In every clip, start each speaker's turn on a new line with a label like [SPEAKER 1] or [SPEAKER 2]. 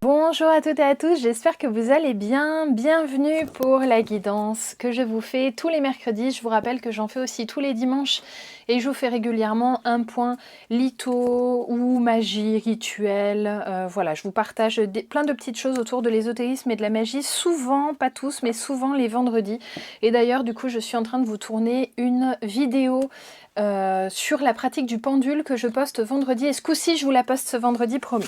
[SPEAKER 1] Bonjour à toutes et à tous, j'espère que vous allez bien. Bienvenue pour la guidance que je vous fais tous les mercredis. Je vous rappelle que j'en fais aussi tous les dimanches et je vous fais régulièrement un point litho ou magie, rituel. Voilà, je vous partage plein de petites choses autour de l'ésotérisme et de la magie, souvent, pas tous, mais souvent les vendredis. Et d'ailleurs, du coup, je suis en train de vous tourner une vidéo sur la pratique du pendule que je poste vendredi. Et ce coup-ci, je vous la poste ce vendredi, promis.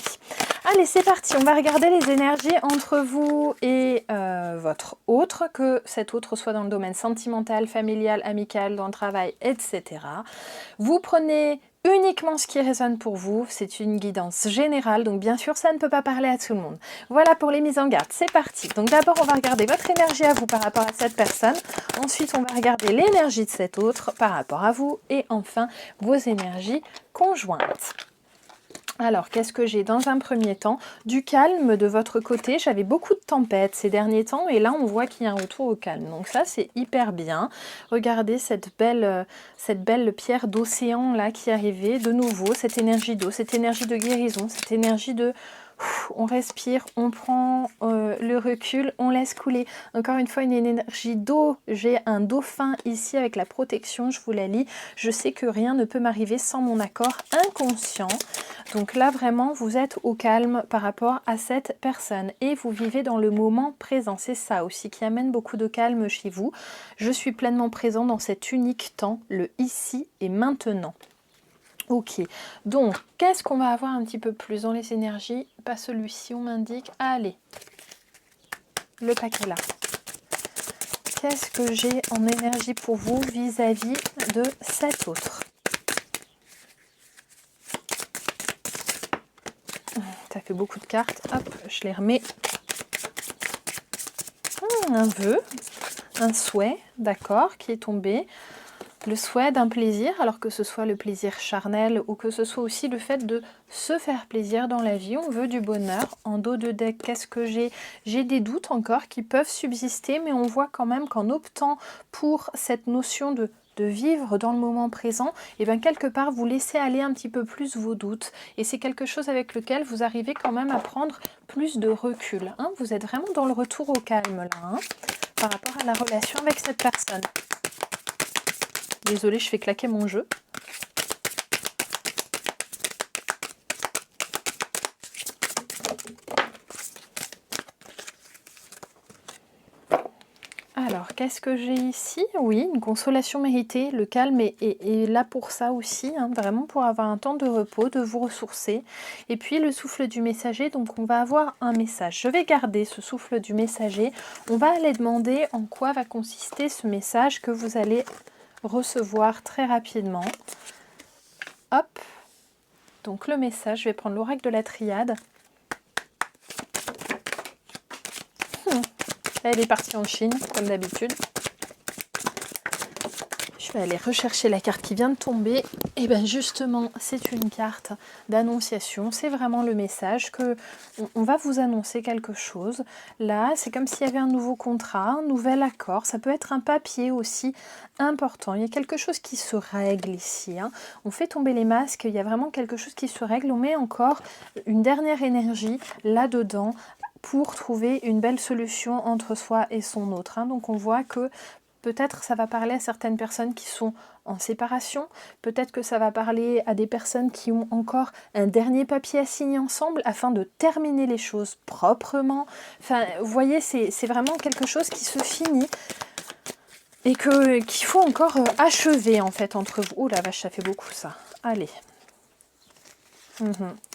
[SPEAKER 1] Allez, c'est parti, on va regarder les énergies entre vous et votre autre, que cet autre soit dans le domaine sentimental, familial, amical, dans le travail, etc. Vous prenez uniquement ce qui résonne pour vous, c'est une guidance générale, donc bien sûr ça ne peut pas parler à tout le monde. Voilà pour les mises en garde, c'est parti. Donc d'abord on va regarder votre énergie à vous par rapport à cette personne, ensuite on va regarder l'énergie de cet autre par rapport à vous, et enfin vos énergies conjointes. Alors, qu'est-ce que j'ai dans un premier temps? Du calme de votre côté. J'avais beaucoup de tempêtes ces derniers temps et là, on voit qu'il y a un retour au calme. Donc ça, c'est hyper bien. Regardez cette belle pierre d'océan là qui est arrivée. De nouveau, cette énergie d'eau, cette énergie de guérison, cette énergie de... On respire, on prend le recul, on laisse couler. Encore une fois, une énergie d'eau. J'ai un dauphin ici avec la protection, je vous la lis. Je sais que rien ne peut m'arriver sans mon accord inconscient. Donc là, vraiment, vous êtes au calme par rapport à cette personne. Et vous vivez dans le moment présent. C'est ça aussi qui amène beaucoup de calme chez vous. Je suis pleinement présent dans cet unique temps, le ici et maintenant. Ok, donc qu'est-ce qu'on va avoir un petit peu plus dans les énergies? Pas celui-ci, on m'indique. Allez, le paquet là. Qu'est-ce que j'ai en énergie pour vous vis-à-vis de cet autre? Ça fait beaucoup de cartes. Hop, je les remets. Un vœu, un souhait, d'accord, qui est tombé. Le souhait d'un plaisir, alors que ce soit le plaisir charnel ou que ce soit aussi le fait de se faire plaisir dans la vie. On veut du bonheur. En dos de deck, qu'est-ce que j'ai? J'ai des doutes encore qui peuvent subsister, mais on voit quand même qu'en optant pour cette notion de vivre dans le moment présent, et bien quelque part vous laissez aller un petit peu plus vos doutes. Et c'est quelque chose avec lequel vous arrivez quand même à prendre plus de recul. Hein. Vous êtes vraiment dans le retour au calme là, hein, par rapport à la relation avec cette personne. Désolée, je fais claquer mon jeu. Alors, qu'est-ce que j'ai ici? Oui, une consolation méritée. Le calme est là pour ça aussi, hein, vraiment pour avoir un temps de repos, de vous ressourcer. Et puis le souffle du messager, donc on va avoir un message. Je vais garder ce souffle du messager. On va aller demander en quoi va consister ce message que vous allez recevoir très rapidement. Hop, donc le message, je vais prendre l'oracle de la triade. Elle est partie en Chine, comme d'habitude. Je vais aller rechercher la carte qui vient de tomber. Et bien justement, c'est une carte d'annonciation. C'est vraiment le message que on va vous annoncer quelque chose. Là, c'est comme s'il y avait un nouveau contrat, un nouvel accord. Ça peut être un papier aussi important. Il y a quelque chose qui se règle ici. Hein. On fait tomber les masques. Il y a vraiment quelque chose qui se règle. On met encore une dernière énergie là-dedans pour trouver une belle solution entre soi et son autre. Hein. Donc on voit que peut-être ça va parler à certaines personnes qui sont en séparation, peut-être que ça va parler à des personnes qui ont encore un dernier papier à signer ensemble afin de terminer les choses proprement. Enfin, vous voyez, c'est vraiment quelque chose qui se finit et qu'il faut encore achever en fait entre vous. Oh la vache, ça fait beaucoup ça. Allez.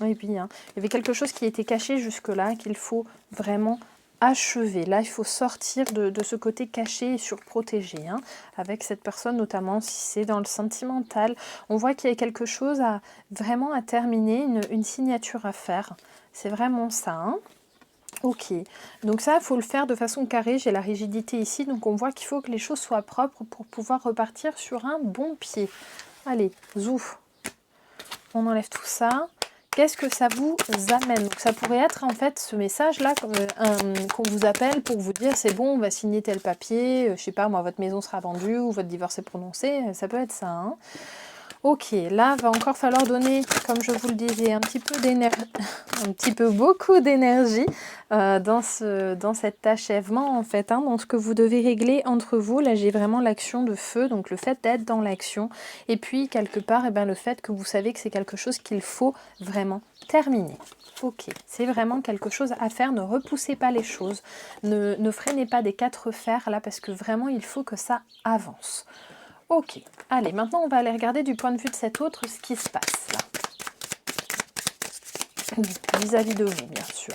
[SPEAKER 1] Et puis, hein, il y avait quelque chose qui était caché jusque-là, qu'il faut vraiment achever. Là, il faut sortir de ce côté caché et surprotégé, hein, avec cette personne, notamment si c'est dans le sentimental. On voit qu'il y a quelque chose vraiment à terminer, une signature à faire. C'est vraiment ça. Hein. Ok, donc ça, il faut le faire de façon carrée. J'ai la rigidité ici, donc on voit qu'il faut que les choses soient propres pour pouvoir repartir sur un bon pied. Allez, zouf. On enlève tout ça. Qu'est-ce que ça vous amène? Donc ça pourrait être en fait ce message-là qu'on vous appelle pour vous dire c'est bon, on va signer tel papier, je sais pas moi, votre maison sera vendue ou votre divorce est prononcé, ça peut être ça. Hein. Ok, là, va encore falloir donner, comme je vous le disais, un petit peu d'énergie, un petit peu beaucoup d'énergie dans cet achèvement, en fait, hein, dans ce que vous devez régler entre vous. Là, j'ai vraiment l'action de feu, donc le fait d'être dans l'action. Et puis, quelque part, eh ben, le fait que vous savez que c'est quelque chose qu'il faut vraiment terminer. Ok, c'est vraiment quelque chose à faire. Ne repoussez pas les choses. Ne freinez pas des quatre fers, là, parce que vraiment, il faut que ça avance. Ok, allez, maintenant on va aller regarder du point de vue de cet autre ce qui se passe là. Vis-à-vis de vous, bien sûr.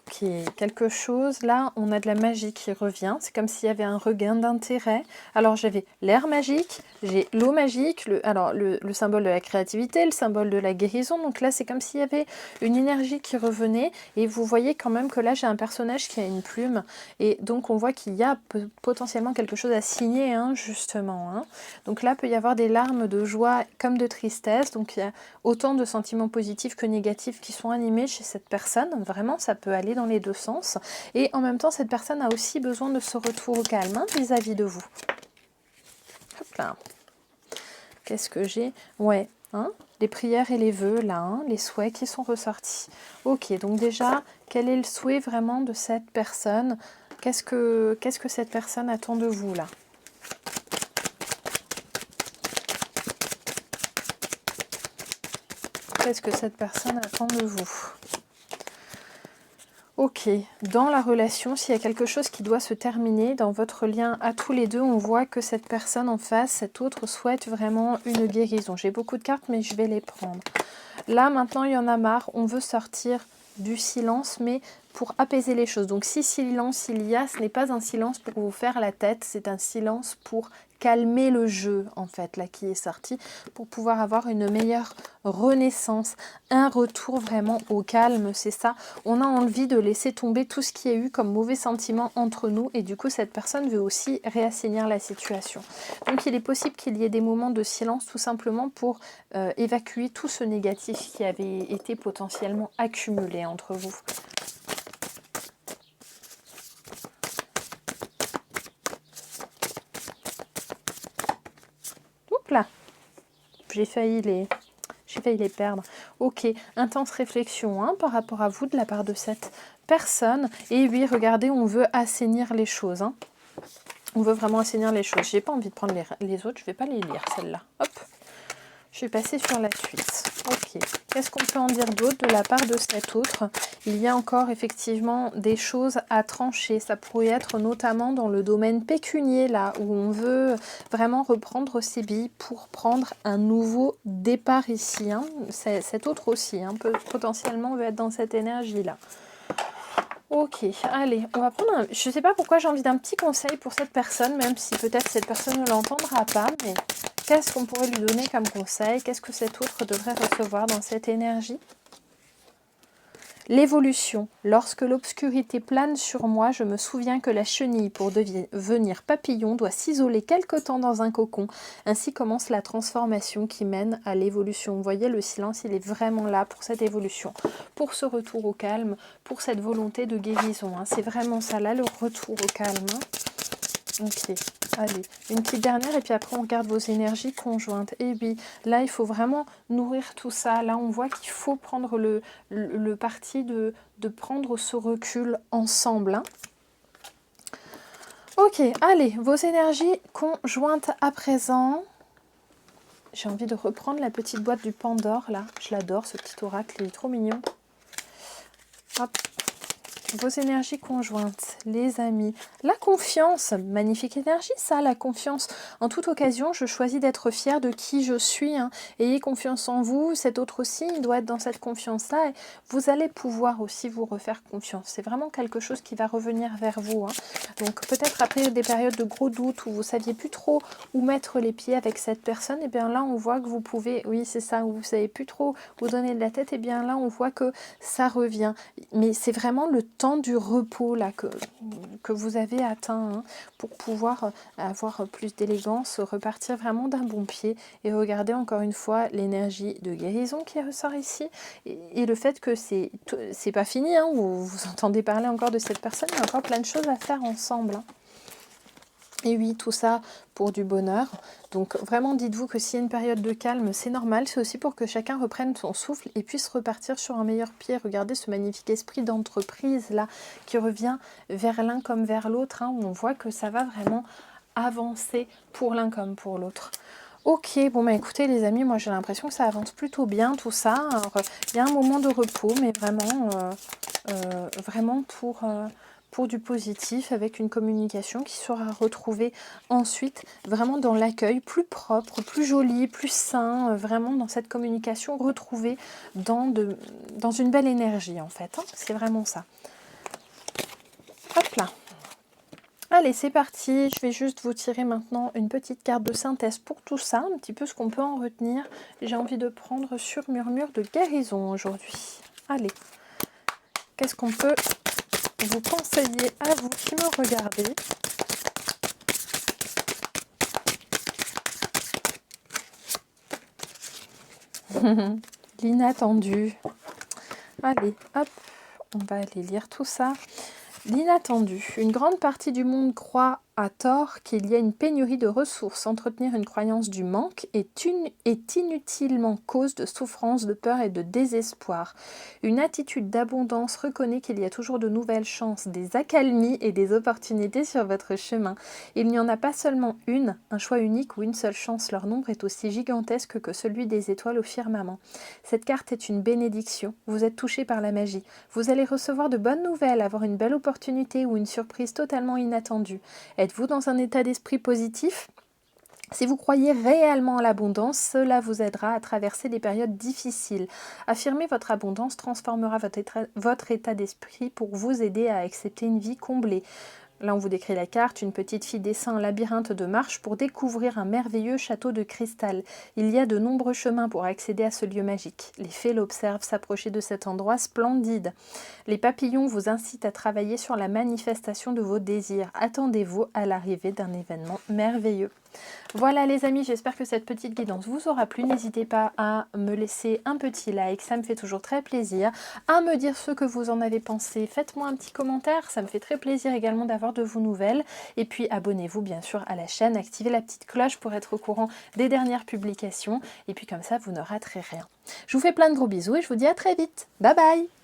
[SPEAKER 1] Ok, quelque chose, là, on a de la magie qui revient. C'est comme s'il y avait un regain d'intérêt. Alors, j'avais l'air magique, j'ai l'eau magique, le symbole de la créativité, le symbole de la guérison. Donc là, c'est comme s'il y avait une énergie qui revenait. Et vous voyez quand même que là, j'ai un personnage qui a une plume. Et donc, on voit qu'il y a potentiellement quelque chose à signer, hein, justement. Hein. Donc là, peut y avoir des larmes de joie comme de tristesse. Donc, il y a autant de sentiments positifs que négatifs qui sont animés chez cette personne. Vraiment, ça peut aller dans les deux sens. Et en même temps, cette personne a aussi besoin de ce retour au calme hein, vis-à-vis de vous. Hop là. Qu'est-ce que j'ai? Ouais, hein, les prières et les vœux, là, hein, les souhaits qui sont ressortis. Ok, donc déjà, quel est le souhait vraiment de cette personne? Qu'est-ce que cette personne attend de vous, là? Qu'est-ce que cette personne attend de vous? Ok, dans la relation, s'il y a quelque chose qui doit se terminer, dans votre lien à tous les deux, on voit que cette personne en face, cet autre, souhaite vraiment une guérison. J'ai beaucoup de cartes, mais je vais les prendre. Là, maintenant, il y en a marre. On veut sortir du silence, mais pour apaiser les choses. Donc, si silence il y a, ce n'est pas un silence pour vous faire la tête, c'est un silence pour calmer le jeu, en fait, là, qui est sorti, pour pouvoir avoir une meilleure renaissance, un retour vraiment au calme, c'est ça. On a envie de laisser tomber tout ce qu'il y a eu comme mauvais sentiment entre nous, et du coup, cette personne veut aussi réassainir la situation. Donc, il est possible qu'il y ait des moments de silence, tout simplement pour évacuer tout ce négatif qui avait été potentiellement accumulé entre vous. Oups là, j'ai failli les perdre. Ok, intense réflexion hein, par rapport à vous de la part de cette personne. Et oui, regardez, on veut assainir les choses. Hein. On veut vraiment assainir les choses. J'ai pas envie de prendre les autres, je vais pas les lire celles-là. Hop, je vais passer sur la suite. Ok, qu'est-ce qu'on peut en dire d'autre de la part de cet autre? Il y a encore effectivement des choses à trancher. Ça pourrait être notamment dans le domaine pécunier, là, où on veut vraiment reprendre ses billes pour prendre un nouveau départ ici. Hein. Cet autre aussi, hein, potentiellement, veut être dans cette énergie-là. Ok, allez, on va prendre un... Je ne sais pas pourquoi j'ai envie d'un petit conseil pour cette personne, même si peut-être cette personne ne l'entendra pas, mais qu'est-ce qu'on pourrait lui donner comme conseil? Qu'est-ce que cet autre devrait recevoir dans cette énergie? L'évolution. Lorsque l'obscurité plane sur moi, je me souviens que la chenille, pour devenir papillon, doit s'isoler quelque temps dans un cocon. Ainsi commence la transformation qui mène à l'évolution. Vous voyez, le silence, il est vraiment là pour cette évolution, pour ce retour au calme, pour cette volonté de guérison. Hein. C'est vraiment ça, là, le retour au calme. Hein. Ok, allez, une petite dernière et puis après on regarde vos énergies conjointes. Et oui, là il faut vraiment nourrir tout ça. Là on voit qu'il faut prendre le parti de prendre ce recul ensemble. Hein. Ok, allez, vos énergies conjointes à présent. J'ai envie de reprendre la petite boîte du Pandore là. Je l'adore ce petit oracle, il est trop mignon. Hop. Vos énergies conjointes, les amis, la confiance, magnifique énergie ça, la confiance. En toute occasion, je choisis d'être fière de qui je suis. Hein. Ayez confiance en vous, cet autre aussi, il doit être dans cette confiance-là. Et vous allez pouvoir aussi vous refaire confiance. C'est vraiment quelque chose qui va revenir vers vous. Hein. Donc peut-être après des périodes de gros doutes où vous ne saviez plus trop où mettre les pieds avec cette personne, et bien là on voit que vous pouvez, oui c'est ça, où vous ne savez plus trop où donner de la tête, et bien là on voit que ça revient. Mais c'est vraiment le temps du repos là que vous avez atteint hein, pour pouvoir avoir plus d'élégance, repartir vraiment d'un bon pied et regarder encore une fois l'énergie de guérison qui ressort ici et le fait que c'est pas fini, hein, vous entendez parler encore de cette personne, il y a encore plein de choses à faire ensemble. Hein. Et oui, tout ça pour du bonheur. Donc vraiment, dites-vous que s'il y a une période de calme, c'est normal. C'est aussi pour que chacun reprenne son souffle et puisse repartir sur un meilleur pied. Regardez ce magnifique esprit d'entreprise là qui revient vers l'un comme vers l'autre, hein, où on voit que ça va vraiment avancer pour l'un comme pour l'autre. Ok, bon bah écoutez les amis, moi j'ai l'impression que ça avance plutôt bien tout ça. Alors, il y a un moment de repos, mais vraiment pour du positif, avec une communication qui sera retrouvée ensuite vraiment dans l'accueil, plus propre, plus joli, plus sain, vraiment dans cette communication retrouvée dans une belle énergie en fait, hein. C'est vraiment ça. Hop là. Allez, c'est parti. Je vais juste vous tirer maintenant une petite carte de synthèse pour tout ça, un petit peu ce qu'on peut en retenir. J'ai envie de prendre sur murmure de guérison aujourd'hui. Allez, qu'est-ce qu'on peut vous conseiller à vous qui me regardez? L'inattendu. Allez, hop, on va aller lire tout ça. L'inattendu. Une grande partie du monde croit à tort qu'il y a une pénurie de ressources. Entretenir une croyance du manque est inutilement cause de souffrance, de peur et de désespoir. Une attitude d'abondance reconnaît qu'il y a toujours de nouvelles chances, des accalmies et des opportunités sur votre chemin. Il n'y en a pas seulement une, un choix unique ou une seule chance. Leur nombre est aussi gigantesque que celui des étoiles au firmament. Cette carte est une bénédiction. Vous êtes touché par la magie. Vous allez recevoir de bonnes nouvelles, avoir une belle opportunité ou une surprise totalement inattendue. Êtes-vous dans un état d'esprit positif ? Si vous croyez réellement à l'abondance, cela vous aidera à traverser des périodes difficiles. Affirmer votre abondance transformera votre état d'esprit pour vous aider à accepter une vie comblée. Là, on vous décrit la carte, une petite fille descend un labyrinthe de marches pour découvrir un merveilleux château de cristal. Il y a de nombreux chemins pour accéder à ce lieu magique. Les fées l'observent s'approcher de cet endroit splendide. Les papillons vous incitent à travailler sur la manifestation de vos désirs. Attendez-vous à l'arrivée d'un événement merveilleux. Voilà les amis, j'espère que cette petite guidance vous aura plu. N'hésitez pas à me laisser un petit like, ça me fait toujours très plaisir. À me dire ce que vous en avez pensé. Faites-moi un petit commentaire, ça me fait très plaisir également d'avoir de vos nouvelles. Et puis abonnez-vous bien sûr à la chaîne, activez la petite cloche pour être au courant des dernières publications. Et puis comme ça, vous ne raterez rien. Je vous fais plein de gros bisous et je vous dis à très vite. Bye bye!